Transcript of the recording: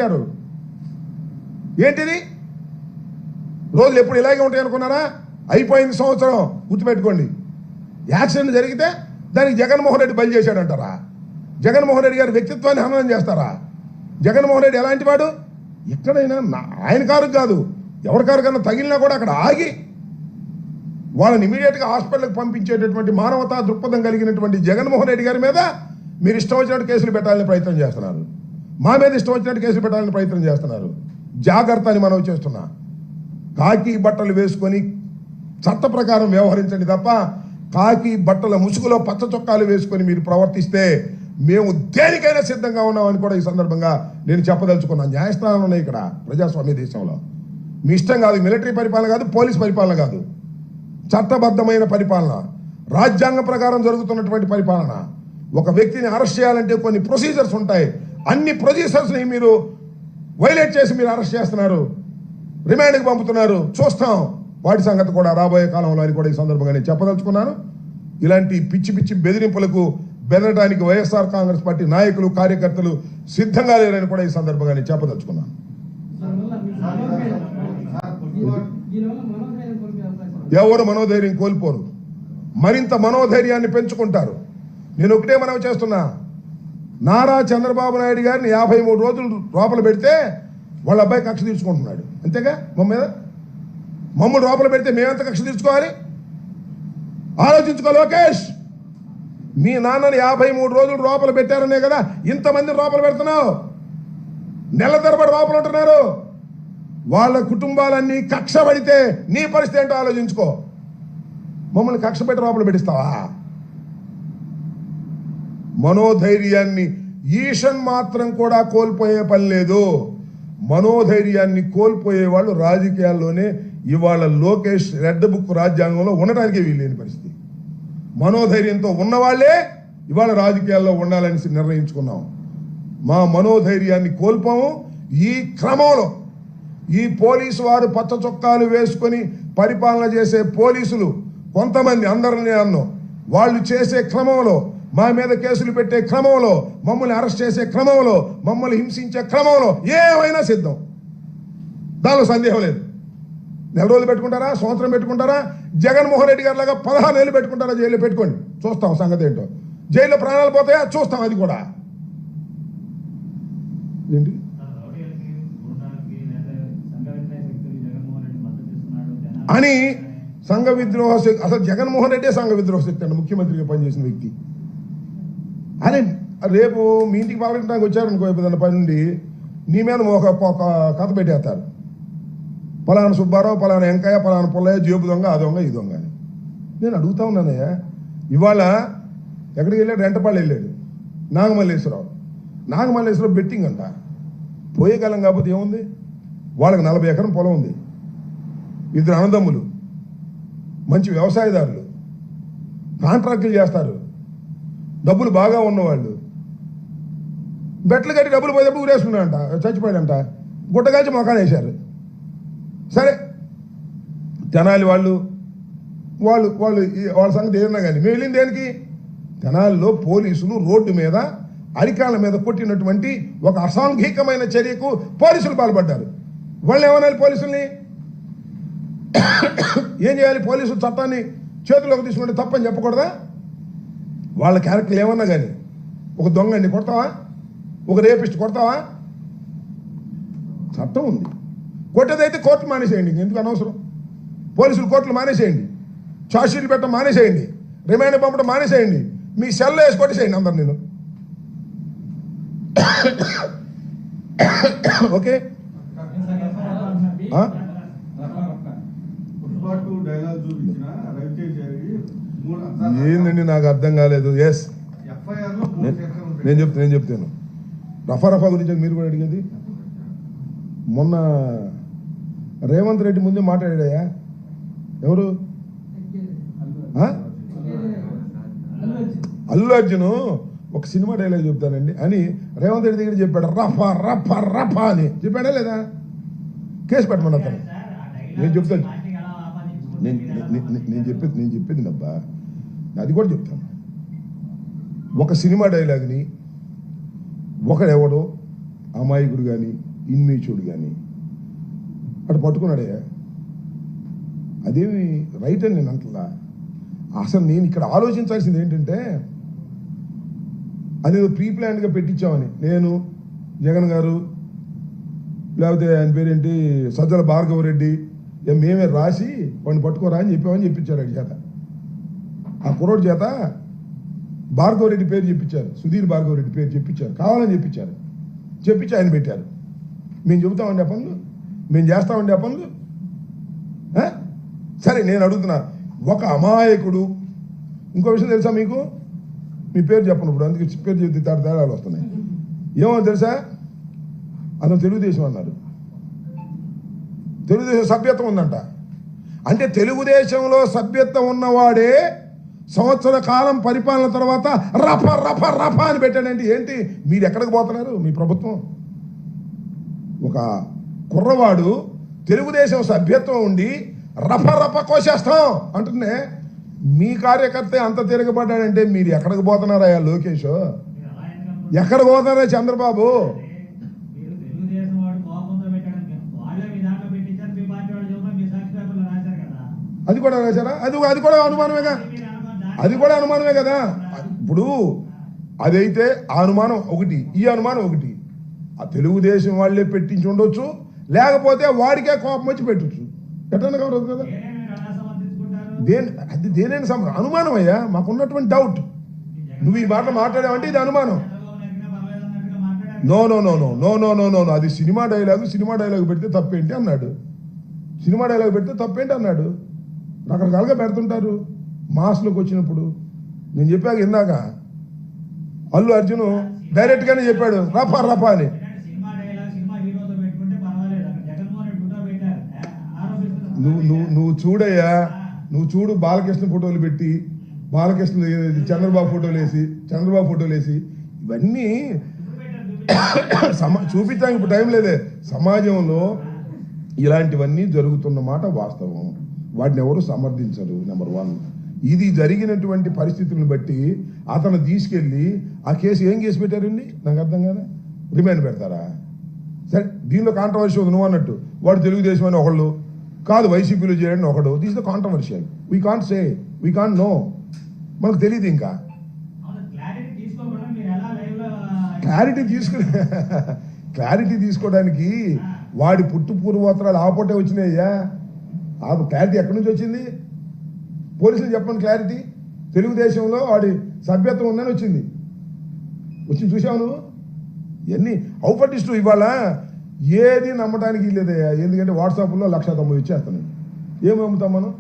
పెట్టారు. ఏంటిది? రోజులు ఎప్పుడు ఇలాగే ఉంటాయి అనుకున్నారా? అయిపోయింది సంవత్సరం, గుర్తుపెట్టుకోండి. యాక్సిడెంట్ జరిగితే దానికి జగన్మోహన్ రెడ్డి బలి చేశాడంటారా? జగన్మోహన్ రెడ్డి గారి వ్యక్తిత్వాన్ని హననం చేస్తారా? జగన్మోహన్ రెడ్డి ఎలాంటి వాడు? ఎక్కడైనా ఆయన కారు కాదు, ఎవరి కారు కన్నా తగిలినా కూడా అక్కడ ఆగి వాళ్ళని ఇమీడియట్గా హాస్పిటల్కి పంపించేటటువంటి మానవతా దృక్పథం కలిగినటువంటి జగన్మోహన్ రెడ్డి గారి మీద మీరు ఇష్టం వచ్చినట్టు కేసులు పెట్టాలని ప్రయత్నం చేస్తున్నారు. మా మీద ఇష్టం వచ్చినట్టు కేసులు పెట్టాలని ప్రయత్నం చేస్తున్నారు. జాగ్రత్త అని మనం చేస్తున్నా. కాకి బట్టలు వేసుకొని చట్ట ప్రకారం వ్యవహరించండి తప్ప కాకి బట్టల ముసుగులో పచ్చ చొక్కాలు వేసుకొని మీరు ప్రవర్తిస్తే మేము దేనికైనా సిద్ధంగా ఉన్నామని కూడా ఈ సందర్భంగా నేను చెప్పదలుచుకున్నాను. న్యాయస్థానాలు ఉన్నాయి ఇక్కడ ప్రజాస్వామ్య దేశంలో. మీ ఇష్టం కాదు, మిలిటరీ పరిపాలన కాదు, పోలీస్ పరిపాలన కాదు, చట్టబద్ధమైన పరిపాలన, రాజ్యాంగం ప్రకారం జరుగుతున్నటువంటి పరిపాలన. ఒక వ్యక్తిని అరెస్ట్ చేయాలంటే కొన్ని ప్రొసీజర్స్ ఉంటాయి. అన్ని ప్రొసీజర్స్ని మీరు వైలేట్ చేసి మీరు అరెస్ట్ చేస్తున్నారు, రిమాండ్కి పంపుతున్నారు. చూస్తాం వాటి సంగతి కూడా రాబోయే కాలంలో అని కూడా ఈ సందర్భంగా నేను చెప్పదలుచుకున్నాను. ఇలాంటి పిచ్చి పిచ్చి బెదిరింపులకు బెదరడానికి వైఎస్ఆర్ కాంగ్రెస్ పార్టీ నాయకులు కార్యకర్తలు సిద్ధంగా లేరని కూడా ఈ సందర్భంగా నేను చెప్పదలుచుకున్నాను. ఎవరు మనోధైర్యం కోల్పోరు, మరింత మనోధైర్యాన్ని పెంచుకుంటారు. నేను ఒకటే మనవి చేస్తున్నా, నారా చంద్రబాబు నాయుడు గారిని 53 రోజులు లోపల పెడితే వాళ్ళ అబ్బాయి కక్ష తీర్చుకుంటున్నాడు. అంతేగా మమ్మల్ని లోపల పెడితే మేమెంత కక్ష తీర్చుకోవాలి? ఆలోచించుకో లోకేష్. మీ నాన్నని 53 రోజులు లోపల పెట్టారనే కదా ఇంతమంది లోపల పెడుతున్నావు. నెల తరబడి లోపల ఉంటున్నారు. వాళ్ళ కుటుంబాలన్నీ కక్ష పడితే నీ పరిస్థితి ఏంటో ఆలోచించుకో. మమ్మల్ని కక్ష పెట్టి లోపల పెట్టిస్తావా? మనోధైర్యాన్ని ఈషన్ మాత్రం కూడా కోల్పోయే పని లేదు. మనోధైర్యాన్ని కోల్పోయే వాళ్ళు రాజకీయాల్లోనే ఇవాళ లోకేష్ రెడ్ బుక్ రాజ్యాంగంలో ఉండటానికే వీల్లేని పరిస్థితి. మనోధైర్యంతో ఉన్నవాళ్లే ఇవాళ రాజకీయాల్లో ఉండాలని నిర్ణయించుకున్నాం. మా మనోధైర్యాన్ని కోల్పోము. ఈ క్రమంలో ఈ పోలీసు వారు పచ్చ చొక్కాలు వేసుకొని పరిపాలన చేసే పోలీసులు కొంతమంది, అందరినీ అన్నో, వాళ్ళు చేసే క్రమంలో, మా మీద కేసులు పెట్టే క్రమంలో, మమ్మల్ని అరెస్ట్ చేసే క్రమంలో, మమ్మల్ని హింసించే క్రమంలో ఏమైనా సిద్ధం, దానిలో సందేహం లేదు. నెల రోజులు పెట్టుకుంటారా, సంవత్సరం పెట్టుకుంటారా, జగన్మోహన్ రెడ్డి గారి లాగా 16 నెలలు పెట్టుకుంటారా? జైల్లో పెట్టుకోండి, చూస్తాం సంగతి ఏంటో. జైల్లో ప్రాణాలు పోతాయా? చూస్తాం అది కూడా. ఏంటి అని సంఘ విద్రోహ శక్తి? అసలు జగన్మోహన్ రెడ్డి సంఘ విద్రోహ శక్తి అండి, ముఖ్యమంత్రిగా పనిచేసిన వ్యక్తి. అని రేపు మీ ఇంటికి పాల్గొనడానికి వచ్చారనుకో, ఏదైనా పని నుండి నీ మీద ఒక కథ పెట్టేస్తారు. పలానా సుబ్బారావు, పలానా వెంకయ్య, పలానా పుల్లయ్య జేబు దొంగ, ఆ దొంగ, ఈ దొంగ అని. నేను అడుగుతా ఉన్నానయ్యా, ఇవాళ ఎక్కడికి వెళ్ళాడు? రెంటపాళ్ళు వెళ్ళాడు. నాగమల్లేశ్వరరావు బెట్టింగ్ అంట. పోయేకాలం కాకపోతే ఏముంది? వాళ్ళకి 40 ఎకరం పొలం ఉంది, 2 అన్నదమ్ములు, మంచి వ్యవసాయదారులు, కాంట్రాక్టులు చేస్తారు, డబ్బులు బాగా ఉన్నవాళ్ళు. బెట్లు కట్టి డబ్బులు పోయేటప్పుడు ఊరేసుకున్నాడంట, చచ్చిపోయాడంట, గుట్టగాల్చి మొఖాన్ని వేశారు. సరే, తెనాలి వాళ్ళ సంగతి ఏదన్నా కానీ మేము వెళ్ళింది దేనికి? తెనాలిలో పోలీసులు రోడ్డు మీద అరికాళ్ళ మీద కొట్టినటువంటి ఒక అసాంఘికమైన చర్యకు పోలీసులు పాల్పడ్డారు. వాళ్ళు ఏమనాలి? పోలీసుల్ని ఏం చేయాలి? పోలీసులు చట్టాన్ని చేతిలోకి తీసుకుంటే తప్పని చెప్పకూడదా? వాళ్ళ క్యారెక్టర్లు ఏమన్నా కానీ, ఒక దొంగని కొడతావా? ఒక రేపిస్ట్ కొడతావా? చట్టం ఉంది. కొట్టేదైతే కోర్టు మానేసేయండి, ఎందుకు అనవసరం? పోలీసులు కోర్టులు మానేసేయండి, ఛార్జ్షీట్లు పెట్టడం మానేసేయండి, రిమాండ్ పంపడం మానేసేయండి, మీ సెల్లో వేసి కొట్టేసేయండి అందరు. నేను ఓకే. ఏందండి నాకు అర్థం కాలేదు. ఎస్, నేను చెప్తాను. రఫా గురించి మీరు కూడా అడిగేది. మొన్న రేవంత్ రెడ్డి ముందే మాట్లాడాయా? ఎవరు? అల్లు అర్జును ఒక సినిమా డైలాగ్ చెప్తానండి అని రేవంత్ రెడ్డి దగ్గర చెప్పాడు. రఫా రఫా రఫా అని చెప్పాడా లేదా? కేసు పెట్టమని అతను. నేను చెప్తాను, నేను చెప్పేది నబ్బా, అది కూడా చెప్తాను. ఒక సినిమా డైలాగ్ని ఒకడెవడో అమాయకుడు కానీ ఇన్మేచుడు కానీ అటు పట్టుకున్నాడే. అదేమి రైట్ అని నేను అంటలా. అసలు నేను ఇక్కడ ఆలోచించాల్సింది ఏంటంటే అదేదో ప్రీ ప్లాన్డ్గా పెట్టించామని నేను, జగన్ గారు, లేకపోతే ఆయన పేరేంటి సజ్జల భార్గవ రెడ్డి, మేమే రాసి వాడిని పట్టుకోరా అని చెప్పామని చెప్పించారు ఆయన చేత. ఆ కుర్రోడి చేత భార్గవ రెడ్డి పేరు చెప్పించారు, సుధీర్ భార్గవ రెడ్డి పేరు చెప్పించారు, కావాలని చెప్పించారు. చెప్పించి ఆయన పెట్టారు. మేము చెబుతామండి ఆ పనులు, మేము చేస్తామండి ఆ పనులు. సరే నేను అడుగుతున్నా, ఒక అమాయకుడు, ఇంకో విషయం తెలుసా మీకు? మీ పేరు చెప్పను ఇప్పుడు, అందుకే పేరు చెప్తే తేడాలు వస్తున్నాయి. ఏమో తెలుసా, అతను తెలుగుదేశం అన్నారు. తెలుగుదేశం సభ్యత్వం ఉందంట. అంటే తెలుగుదేశంలో సభ్యత్వం ఉన్నవాడే సంవత్సర కాలం పరిపాలన తర్వాత రఫ రఫ రఫ అని పెట్టాడంటే ఏంటి? మీరు ఎక్కడికి పోతున్నారు? మీ ప్రభుత్వం. ఒక కుర్రవాడు తెలుగుదేశం సభ్యత్వం ఉండి రఫ రఫ కోసేస్తాం అంటుండే. మీ కార్యకర్త అంత తిరగబడ్డాడంటే మీరు ఎక్కడికి పోతున్నారా లోకేష్? ఎక్కడ పోతున్నారా చంద్రబాబు? అది కూడా రాశారా? అది కూడా అనుమానమేగా, అది కూడా అనుమానమే కదా. ఇప్పుడు అదైతే ఆ అనుమానం ఒకటి, ఈ అనుమానం ఒకటి. ఆ తెలుగుదేశం వాళ్ళే పెట్టించి ఉండొచ్చు, లేకపోతే వాడికే కోపం వచ్చి పెట్టచ్చు. ఎట్లా కావద్దు కదా. అది దేనైనా అనుమానం అయ్యా, మాకున్నటువంటి డౌట్. నువ్వు ఈ మాట మాట్లాడావంటే ఇది అనుమానం. No no no no no no no no అది సినిమా డైలాగ్ పెడితే తప్పేంటి అన్నాడు. సినిమా డైలాగ్ పెడితే తప్పేంటి అన్నాడు. రకరకాలుగా పెడుతుంటారు మాస్లోకి వచ్చినప్పుడు. నేను చెప్పాక ఇందాక అల్లు అర్జున్ డైరెక్ట్గానే చెప్పాడు రఫా రఫా అని. నువ్వు చూడయ్యా, నువ్వు చూడు. బాలకృష్ణ ఫోటోలు పెట్టి, బాలకృష్ణ చంద్రబాబు ఫోటోలు వేసి ఇవన్నీ చూపించడానికి ఇప్పుడు టైం లేదే. సమాజంలో ఇలాంటివన్నీ జరుగుతున్న మాట వాస్తవం. వాటిని ఎవరు సమర్థించరు. నెంబర్ 1. ఇది జరిగినటువంటి పరిస్థితులను బట్టి అతను తీసుకెళ్ళి ఆ కేసు ఏం కేసు పెట్టారండి నాకు అర్థం కదా. రిమాండ్ పెడతారా? సరే, దీనిలో కాంట్రవర్సీ ఉంది. నువ్వు అన్నట్టు వాడు తెలుగుదేశం అని ఒకళ్ళు, కాదు వైసీపీలో చేయడం ఒకడు. This the controversial. We can't say, we can't know. మనకు తెలియదు. ఇంకా క్లారిటీ తీసుకోవడానికి వాడి పుట్టు పూర్వోత్తరాలు ఆపోటే వచ్చినాయ్యా. ఆ క్లారిటీ ఎక్కడి నుంచి వచ్చింది? పోలీసులు చెప్పండి క్లారిటీ. తెలుగుదేశంలో వాడి సభ్యత్వం ఉందని వచ్చింది. చూసావు నువ్వు? ఇవన్నీ ఔపటిస్టు. ఇవాళ ఏది నమ్మడానికి లేదయ్యా. ఎందుకంటే వాట్సాప్లో 1,90,000 ఇచ్చేస్తున్నాయి. ఏం అమ్ముతాం మనం?